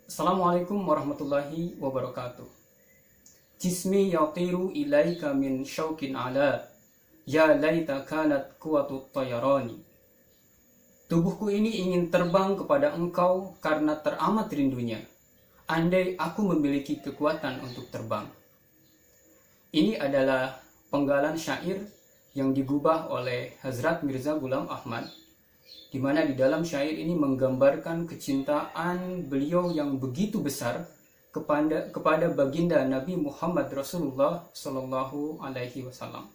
Assalamualaikum warahmatullahi wabarakatuh. Jismi yatiru ilaika min syaukin ala, ya laita kanat kuwatut tayarani. Tubuhku ini ingin terbang kepada engkau karena teramat rindunya. Andai aku memiliki kekuatan untuk terbang. Ini adalah penggalan syair yang digubah oleh Hazrat Mirza Ghulam Ahmad, di mana di dalam syair ini menggambarkan kecintaan beliau yang begitu besar kepada baginda Nabi Muhammad Rasulullah Shallallahu Alaihi Wasallam.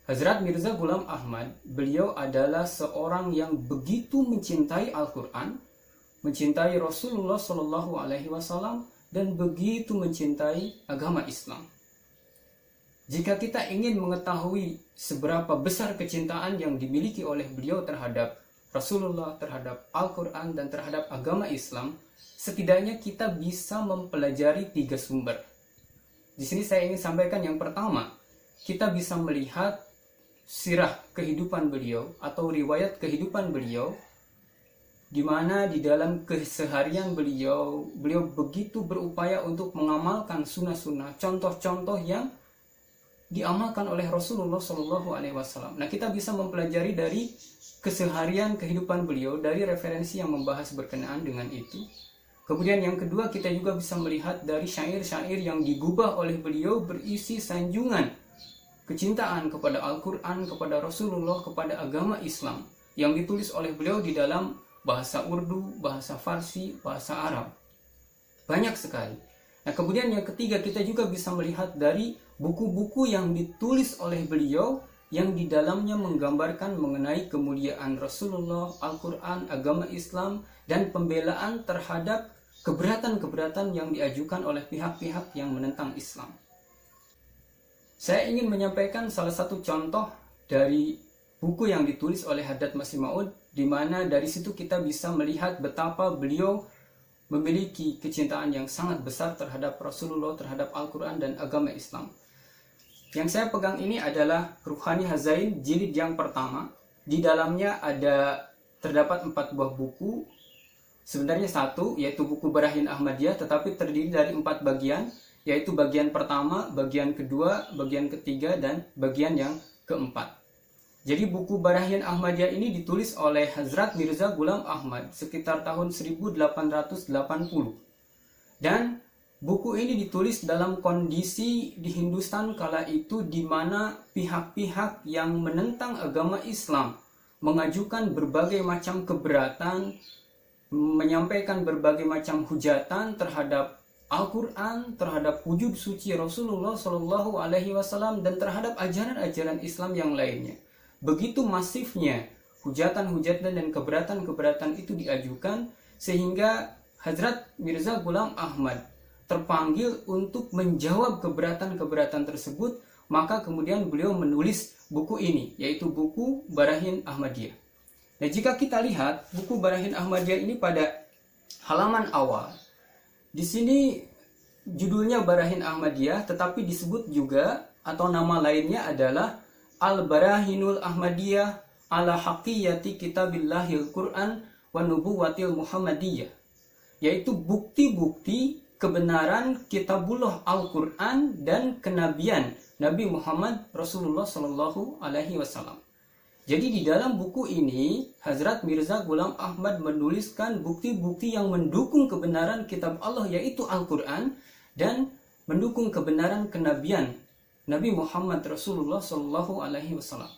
Hazrat Mirza Ghulam Ahmad, beliau adalah seorang yang begitu mencintai Al-Quran, mencintai Rasulullah Shallallahu Alaihi Wasallam, dan begitu mencintai agama Islam. Jika kita ingin mengetahui seberapa besar kecintaan yang dimiliki oleh beliau terhadap Rasulullah, terhadap Al-Quran, dan terhadap agama Islam, setidaknya kita bisa mempelajari 3 sumber. Di sini saya ingin sampaikan yang pertama, kita bisa melihat sirah kehidupan beliau atau riwayat kehidupan beliau, di mana di dalam keseharian beliau begitu berupaya untuk mengamalkan sunnah-sunnah, contoh-contoh yang diamalkan oleh Rasulullah Shallallahu Alaihi Wasallam. Nah, kita bisa mempelajari dari keseharian kehidupan beliau, dari referensi yang membahas berkenaan dengan itu. Kemudian yang kedua, kita juga bisa melihat dari syair-syair yang digubah oleh beliau berisi sanjungan kecintaan kepada Al-Quran, kepada Rasulullah, kepada agama Islam, yang ditulis oleh beliau di dalam bahasa Urdu, bahasa Farsi, bahasa Arab. Banyak sekali. Nah, kemudian yang ketiga, kita juga bisa melihat dari buku-buku yang ditulis oleh beliau yang di dalamnya menggambarkan mengenai kemuliaan Rasulullah, Al-Quran, agama Islam, dan pembelaan terhadap keberatan-keberatan yang diajukan oleh pihak-pihak yang menentang Islam. Saya ingin menyampaikan salah satu contoh dari buku yang ditulis oleh Haddad Masih Maud, di mana dari situ kita bisa melihat betapa beliau memiliki kecintaan yang sangat besar terhadap Rasulullah, terhadap Al-Quran, dan agama Islam. Yang saya pegang ini adalah Ruhani Hazain jilid yang pertama. Di dalamnya terdapat 4 buah buku. Sebenarnya 1, yaitu buku Barahin Ahmadiyah, tetapi terdiri dari 4 bagian, yaitu bagian pertama, bagian kedua, bagian ketiga, dan bagian yang keempat. Jadi buku Barahin Ahmadiyah ini ditulis oleh Hazrat Mirza Ghulam Ahmad sekitar tahun 1880. Dan buku ini ditulis dalam kondisi di Hindustan kala itu, di mana pihak-pihak yang menentang agama Islam mengajukan berbagai macam keberatan, menyampaikan berbagai macam hujatan terhadap Al-Quran, terhadap wujud suci Rasulullah Shallallahu Alaihi Wasallam, dan terhadap ajaran-ajaran Islam yang lainnya. Begitu masifnya hujatan-hujatan dan keberatan-keberatan itu diajukan, sehingga Hazrat Mirza Ghulam Ahmad terpanggil untuk menjawab keberatan-keberatan tersebut. Maka kemudian beliau menulis buku ini, yaitu buku Barahin Ahmadiyah. Nah, jika kita lihat buku Barahin Ahmadiyah ini pada halaman awal, di sini judulnya Barahin Ahmadiyah, tetapi disebut juga atau nama lainnya adalah Al-Barahinul Ahmadiyah ala Haqiyati Kitabillahil Quran wa Nubuwatil Muhammadiyah, yaitu bukti-bukti kebenaran Kitabullah Al-Quran dan kenabian Nabi Muhammad Rasulullah Shallallahu Alaihi Wasallam. Jadi di dalam buku ini Hazrat Mirza Ghulam Ahmad menuliskan bukti-bukti yang mendukung kebenaran kitab Allah, yaitu Al-Quran, dan mendukung kebenaran kenabian Nabi Muhammad Rasulullah Shallallahu Alaihi Wasallam.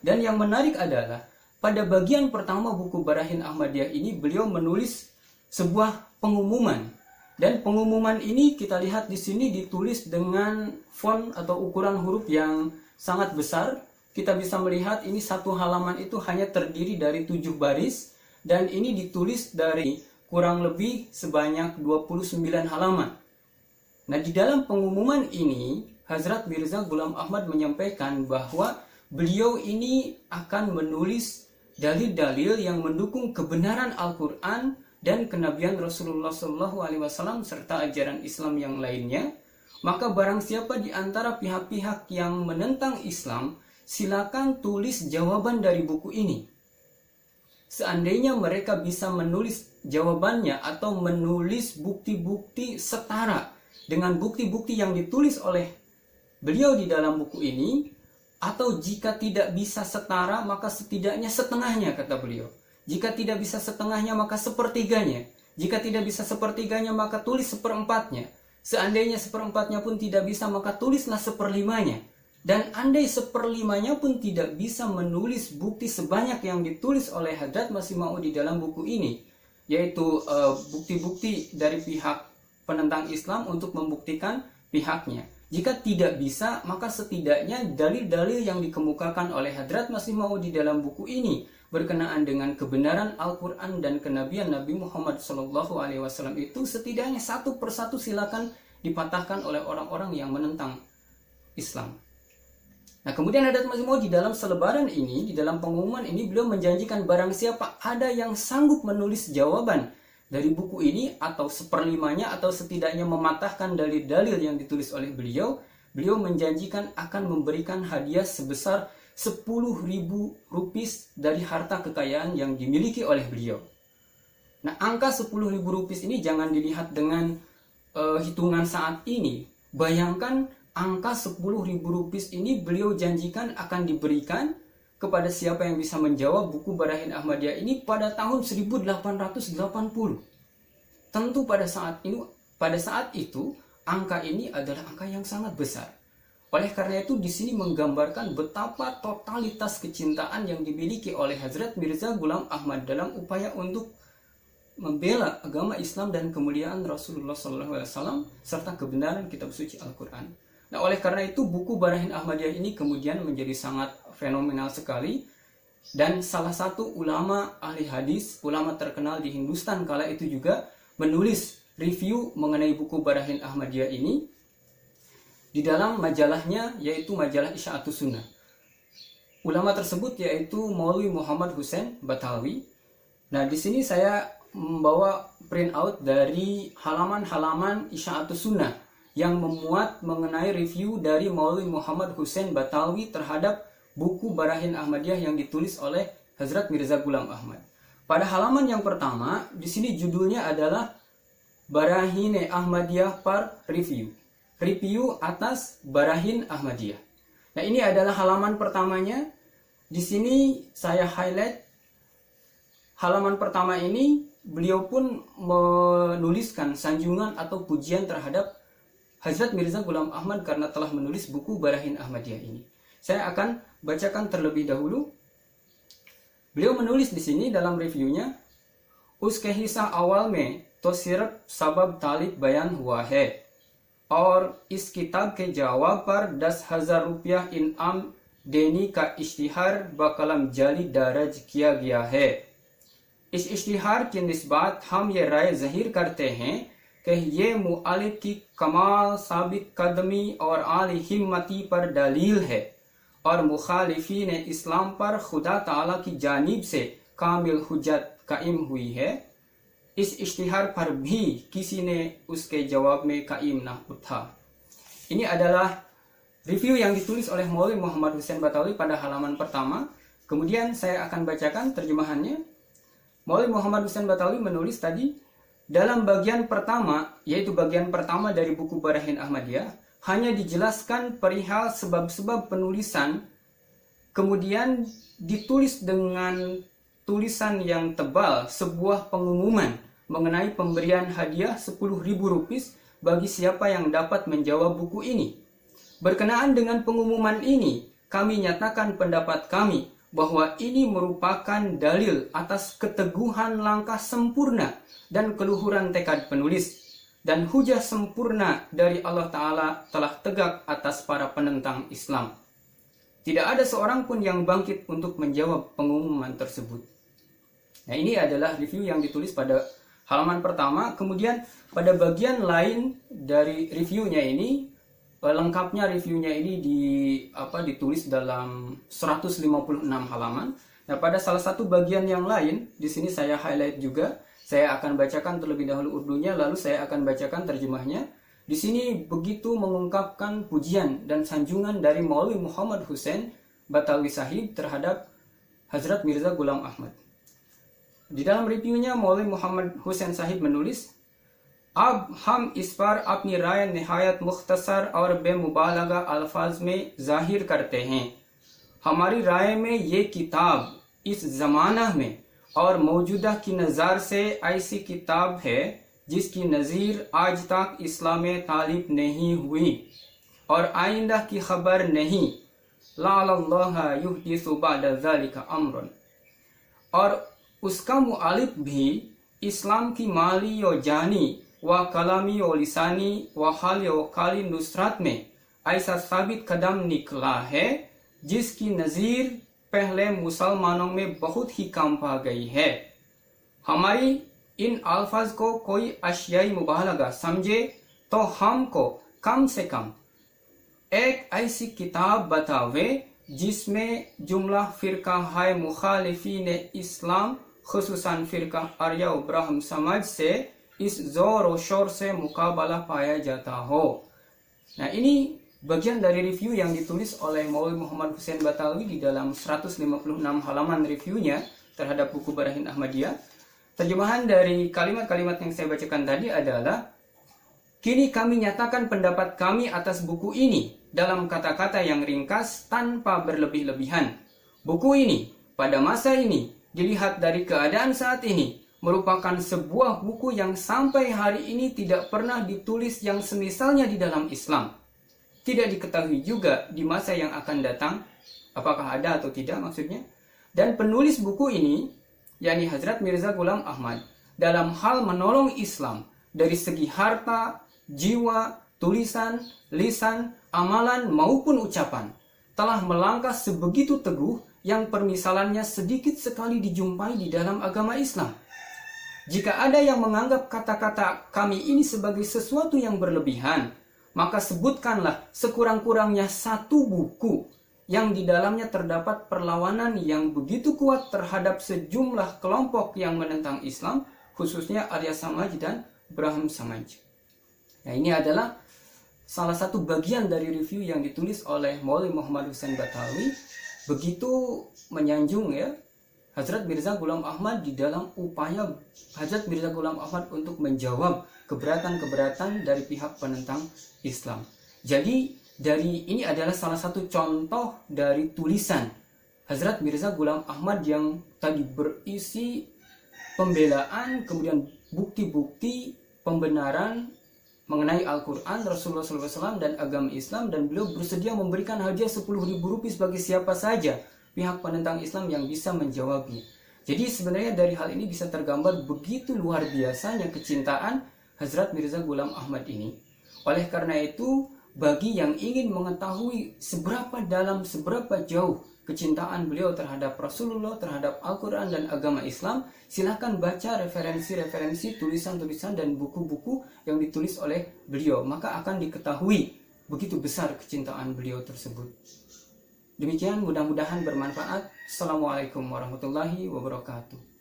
Dan yang menarik adalah pada bagian pertama buku Barahin Ahmadiyah ini beliau menulis sebuah pengumuman, dan pengumuman ini kita lihat di sini ditulis dengan font atau ukuran huruf yang sangat besar. Kita bisa melihat ini satu halaman itu hanya terdiri dari 7 baris, dan ini ditulis dari kurang lebih sebanyak 29 halaman. Nah, di dalam pengumuman ini Hazrat Mirza Ghulam Ahmad menyampaikan bahwa beliau ini akan menulis dalil-dalil yang mendukung kebenaran Al-Quran dan kenabian Rasulullah SAW serta ajaran Islam yang lainnya. Maka barang siapa di antara pihak-pihak yang menentang Islam, silakan tulis jawaban dari buku ini. Seandainya mereka bisa menulis jawabannya atau menulis bukti-bukti setara dengan bukti-bukti yang ditulis oleh beliau di dalam buku ini, atau jika tidak bisa setara maka setidaknya setengahnya, kata beliau. Jika tidak bisa setengahnya maka sepertiganya. Jika tidak bisa sepertiganya maka tulis seperempatnya. Seandainya seperempatnya pun tidak bisa maka tulislah seperlimanya. Dan andai seperlimanya pun tidak bisa menulis bukti sebanyak yang ditulis oleh Hadrat Masih Maud di dalam buku ini, yaitu bukti-bukti dari pihak penentang Islam untuk membuktikan pihaknya. Jika tidak bisa, maka setidaknya dalil-dalil yang dikemukakan oleh Hadrat Masih Maud di dalam buku ini berkenaan dengan kebenaran Al-Quran dan kenabian Nabi Muhammad SAW itu setidaknya satu persatu silakan dipatahkan oleh orang-orang yang menentang Islam. Nah, kemudian Hadrat Masih Maud di dalam selebaran ini, di dalam pengumuman ini, beliau menjanjikan barang siapa ada yang sanggup menulis jawaban dari buku ini atau seperlimanya atau setidaknya mematahkan dalil-dalil yang ditulis oleh beliau, beliau menjanjikan akan memberikan hadiah sebesar 10.000 rupiah dari harta kekayaan yang dimiliki oleh beliau. Nah, angka 10.000 rupiah ini jangan dilihat dengan hitungan saat ini. Bayangkan angka 10.000 rupiah ini beliau janjikan akan diberikan kepada siapa yang bisa menjawab buku Barahin Ahmadiyah ini pada tahun 1880. Tentu pada saat itu angka ini adalah angka yang sangat besar. Oleh karena itu di sini menggambarkan betapa totalitas kecintaan yang dimiliki oleh Hazrat Mirza Ghulam Ahmad dalam upaya untuk membela agama Islam dan kemuliaan Rasulullah SAW serta kebenaran kitab suci Al-Quran. Nah, oleh karena itu buku Barahin Ahmadiyah ini kemudian menjadi sangat fenomenal sekali, dan salah satu ulama ahli hadis, ulama terkenal di Hindustan kala itu juga menulis review mengenai buku Barahin Ahmadiyah ini di dalam majalahnya, yaitu majalah Isya'atus Sunnah. Ulama tersebut yaitu Maulwi Muhammad Hussein Batawi. Nah, di sini saya membawa printout dari halaman-halaman Isya'atus Sunnah yang memuat mengenai review dari Maulwi Muhammad Hussein Batawi terhadap buku Barahin Ahmadiyah yang ditulis oleh Hazrat Mirza Ghulam Ahmad. Pada halaman yang pertama, di sini judulnya adalah Barahin Ahmadiyah par Review. Review atas Barahin Ahmadiyah. Nah, ini adalah halaman pertamanya. Di sini saya highlight halaman pertama ini, beliau pun menuliskan sanjungan atau pujian terhadap Hazrat Mirza Ghulam Ahmad karena telah menulis buku Barahin Ahmadiyah ini. Saya akan bacakan terlebih dahulu. Beliau menulis di sini dalam reviewnya, "Uske hissa awal mein to sirf sabab talib bayan hua hai और इस किताब के जवाब पर 10,000 रुपया इनाम देने का इश्तिहार बकलम जाली दर्ज किया गया है। इस इश्तिहार की निस्बत हम ये राय ज़ाहिर करते हैं कि ये मुअल्लिफ की कमाल साबित कदमी और आली हिम्मती पर दलील है और मुखालिफीन इस्लाम पर खुदा ताला की जानिब से कामिल हुज्जत कायम हुई है। इस इश्तिहार पर भी किसी ने उसके जवाब में कायम ना उठा." Ini adalah review yang ditulis oleh Maulwi Muhammad Hussein Batawi pada halaman pertama. Kemudian saya akan bacakan terjemahannya. Maulwi Muhammad Hussein Batawi menulis tadi, dalam bagian pertama, yaitu bagian pertama dari buku Barahin Ahmadiyah, hanya dijelaskan perihal sebab-sebab penulisan, kemudian ditulis dengan tulisan yang tebal sebuah pengumuman mengenai pemberian hadiah 10.000 rupiah bagi siapa yang dapat menjawab buku ini. Berkenaan dengan pengumuman ini, kami nyatakan pendapat kami bahwa ini merupakan dalil atas keteguhan langkah sempurna dan keluhuran tekad penulis, dan hujah sempurna dari Allah Ta'ala telah tegak atas para penentang Islam. Tidak ada seorang pun yang bangkit untuk menjawab pengumuman tersebut. Nah, ini adalah review yang ditulis pada halaman pertama. Kemudian pada bagian lain dari reviewnya ini, lengkapnya reviewnya ini ditulis dalam 156 halaman. Nah, pada salah satu bagian yang lain, di sini saya highlight juga. Saya akan bacakan terlebih dahulu urdunya, lalu saya akan bacakan terjemahnya. Di sini begitu mengungkapkan pujian dan sanjungan dari Maulwi Muhammad Hussein Batawi Sahib terhadap Hazrat Mirza Ghulam Ahmad. Di dalam reviewnya, Maulwi Muhammad Hussain Sahib menulis, अब हम इस पर अपनी राय निहायत मुख्तसर और बेमुबालगा अल्फाज में जाहिर करते हैं। हमारी राय में ये किताब इस ज़माना में और मौजूदा की नज़र से ऐसी किताब है जिसकी नज़ीर आज तक इस्लाम में तालिब नहीं हुई और आइंदा की खबर नहीं। लअल्लाह युहदिसु बअद ज़ालिका अम्रन। और उसका मुआलिफ भी इस्लाम की माली और जानी व कलामी और लिसानी व हाल व काली नुसरत में ऐसा साबित कदम निकला है जिसकी नज़ीर पहले मुसलमानों में बहुत ही कम पा गई है। हमारी इन अल्फाज को कोई अशियाई मुबालगा समझे तो हमको कम से कम एक ऐसी किताब बतावे जिसमें जुमला फ़िरका है मुखालिफीन इस्लाम खुसूसन फ़िरका आर्या ब्राह्म समाज से इस जोर और शोर से मुकाबला पाया जाता हो. Nah, ini bagian dari review yang ditulis oleh Maulwi Muhammad Hussain Batawi di dalam 156 halaman reviewnya terhadap buku Barahin Ahmadiyah. Terjemahan dari kalimat-kalimat yang saya bacakan tadi adalah, kini kami nyatakan pendapat kami atas buku ini dalam kata-kata yang ringkas tanpa berlebih-lebihan. Buku ini pada masa ini dilihat dari keadaan saat ini merupakan sebuah buku yang sampai hari ini tidak pernah ditulis yang semisalnya di dalam Islam. Tidak diketahui juga di masa yang akan datang, apakah ada atau tidak maksudnya. Dan penulis buku ini, yakni Hazrat Mirza Ghulam Ahmad, dalam hal menolong Islam dari segi harta, jiwa, tulisan, lisan, amalan maupun ucapan, telah melangkah sebegitu teguh yang permisalannya sedikit sekali dijumpai di dalam agama Islam. Jika ada yang menganggap kata-kata kami ini sebagai sesuatu yang berlebihan, maka sebutkanlah sekurang-kurangnya satu buku yang di dalamnya terdapat perlawanan yang begitu kuat terhadap sejumlah kelompok yang menentang Islam, khususnya Arya Samaj dan Braham Samaj. Nah, ini adalah salah satu bagian dari review yang ditulis oleh Maulwi Muhammad Hussain Batawi, begitu menyanjung ya Hazrat Mirza Ghulam Ahmad di dalam upaya Hazrat Mirza Ghulam Ahmad untuk menjawab keberatan-keberatan dari pihak penentang Islam. Jadi ini adalah salah satu contoh dari tulisan Hazrat Mirza Ghulam Ahmad yang tadi berisi pembelaan, kemudian bukti-bukti pembenaran mengenai Al-Quran, Rasulullah SAW dan agama Islam, dan beliau bersedia memberikan hadiah 10.000 rupiah bagi siapa saja pihak penentang Islam yang bisa menjawabnya. Jadi sebenarnya dari hal ini bisa tergambar begitu luar biasanya kecintaan Hazrat Mirza Ghulam Ahmad ini. Oleh karena itu, bagi yang ingin mengetahui seberapa dalam, seberapa jauh kecintaan beliau terhadap Rasulullah, terhadap Al-Quran dan agama Islam, silakan baca referensi-referensi, tulisan-tulisan dan buku-buku yang ditulis oleh beliau. Maka akan diketahui begitu besar kecintaan beliau tersebut. Demikian, mudah-mudahan bermanfaat. Assalamualaikum warahmatullahi wabarakatuh.